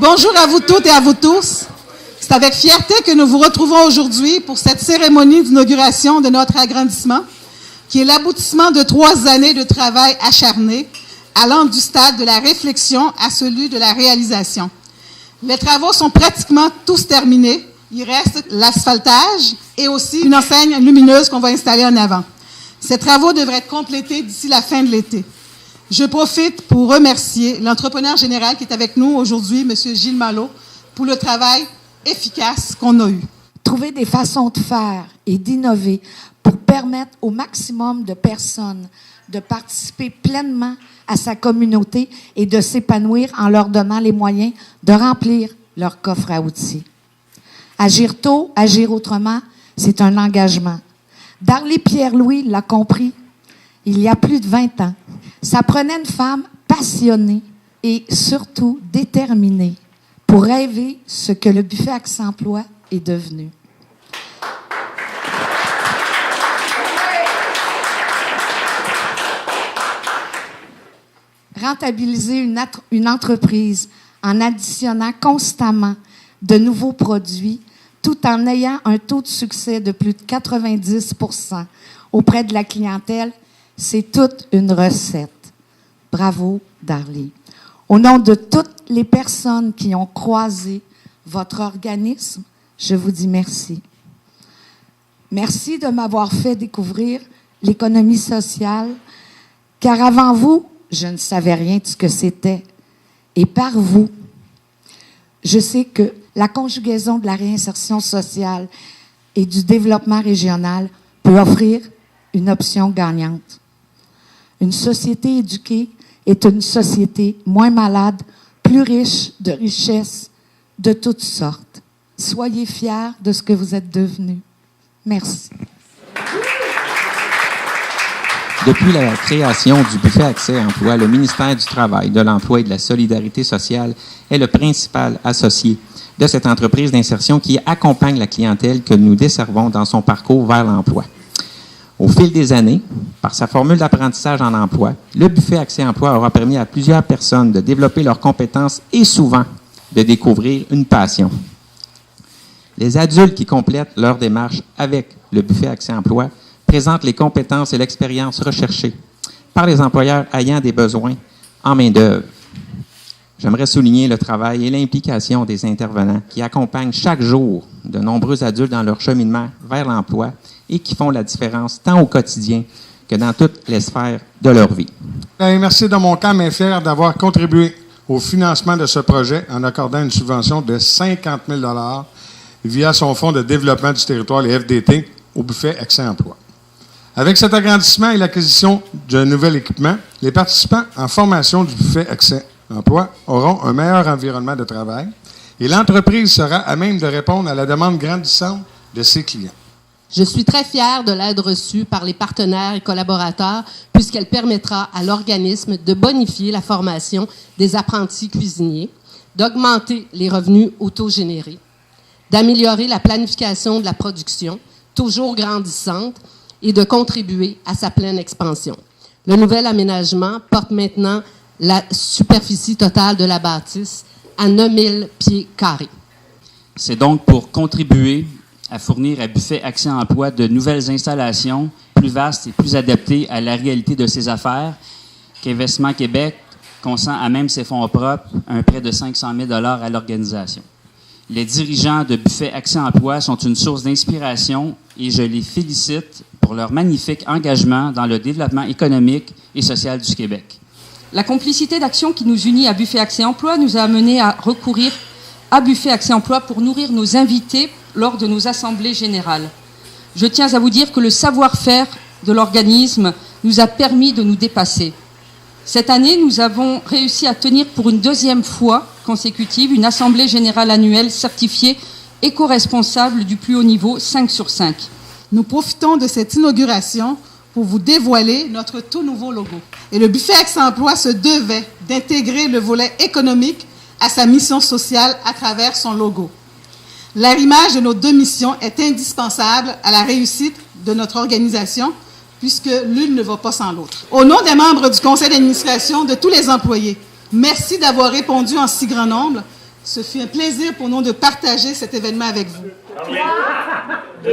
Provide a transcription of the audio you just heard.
Bonjour à vous toutes et à vous tous. C'est avec fierté que nous vous retrouvons aujourd'hui pour cette cérémonie d'inauguration de notre agrandissement, qui est l'aboutissement de 3 années de travail acharné, allant du stade de la réflexion à celui de la réalisation. Les travaux sont pratiquement tous terminés. Il reste l'asphaltage et aussi une enseigne lumineuse qu'on va installer en avant. Ces travaux devraient être complétés d'ici la fin de l'été. Je profite pour remercier l'entrepreneur général qui est avec nous aujourd'hui, M. Gilles Malo, pour le travail efficace qu'on a eu. Trouver des façons de faire et d'innover pour permettre au maximum de personnes de participer pleinement à sa communauté et de s'épanouir en leur donnant les moyens de remplir leur coffre à outils. Agir tôt, agir autrement, c'est un engagement. Darlie Pierre-Louis l'a compris il y a plus de 20 ans. Ça prenait une femme passionnée et surtout déterminée pour rêver ce que le buffet Accès Emploi est devenu. Rentabiliser une entreprise en additionnant constamment de nouveaux produits tout en ayant un taux de succès de plus de 90% auprès de la clientèle, c'est toute une recette. Bravo, Darlie. Au nom de toutes les personnes qui ont croisé votre organisme, je vous dis merci. Merci de m'avoir fait découvrir l'économie sociale, car avant vous, je ne savais rien de ce que c'était. Et par vous, je sais que la conjugaison de la réinsertion sociale et du développement régional peut offrir une option gagnante. Une société éduquée est une société moins malade, plus riche de richesses de toutes sortes. Soyez fiers de ce que vous êtes devenus. Merci. Depuis la création du buffet Accès Emploi, le ministère du Travail, de l'Emploi et de la Solidarité sociale est le principal associé de cette entreprise d'insertion qui accompagne la clientèle que nous desservons dans son parcours vers l'emploi. Au fil des années, par sa formule d'apprentissage en emploi, le buffet Accès Emploi aura permis à plusieurs personnes de développer leurs compétences et souvent de découvrir une passion. Les adultes qui complètent leur démarche avec le buffet Accès Emploi présentent les compétences et l'expérience recherchées par les employeurs ayant des besoins en main-d'œuvre. J'aimerais souligner le travail et l'implication des intervenants qui accompagnent chaque jour de nombreux adultes dans leur cheminement vers l'emploi et qui font la différence tant au quotidien que dans toutes les sphères de leur vie. Merci de mon camp, mais fier d'avoir contribué au financement de ce projet en accordant une subvention de 50 000 $ via son Fonds de développement du territoire, les FDT, au buffet Accès Emploi. Avec cet agrandissement et l'acquisition d'un nouvel équipement, les participants en formation du buffet Accès Emploi auront un meilleur environnement de travail et l'entreprise sera à même de répondre à la demande grandissante de ses clients. Je suis très fière de l'aide reçue par les partenaires et collaborateurs puisqu'elle permettra à l'organisme de bonifier la formation des apprentis cuisiniers, d'augmenter les revenus autogénérés, d'améliorer la planification de la production, toujours grandissante, et de contribuer à sa pleine expansion. Le nouvel aménagement porte maintenant la superficie totale de la bâtisse à 9000 pieds carrés. C'est donc pour contribuer à fournir à Buffet Accès Emploi de nouvelles installations plus vastes et plus adaptées à la réalité de ses affaires qu'Investissement Québec consent à même ses fonds propres un prêt de 500 000 $ à l'organisation. Les dirigeants de Buffet Accès Emploi sont une source d'inspiration et je les félicite pour leur magnifique engagement dans le développement économique et social du Québec. La complicité d'action qui nous unit à Buffet Accès Emploi nous a amenés à recourir à Buffet Accès Emploi pour nourrir nos invités lors de nos assemblées générales. Je tiens à vous dire que le savoir-faire de l'organisme nous a permis de nous dépasser. Cette année, nous avons réussi à tenir pour une 2e fois consécutive une assemblée générale annuelle certifiée éco-responsable du plus haut niveau 5 sur 5. Nous profitons de cette inauguration pour vous dévoiler notre tout nouveau logo. Et le buffet Accès Emploi se devait d'intégrer le volet économique à sa mission sociale à travers son logo. L'arrimage de nos 2 missions est indispensable à la réussite de notre organisation puisque l'une ne va pas sans l'autre. Au nom des membres du conseil d'administration, de tous les employés, merci d'avoir répondu en si grand nombre Ce fut un plaisir pour nous de partager cet événement avec vous. 3, 2,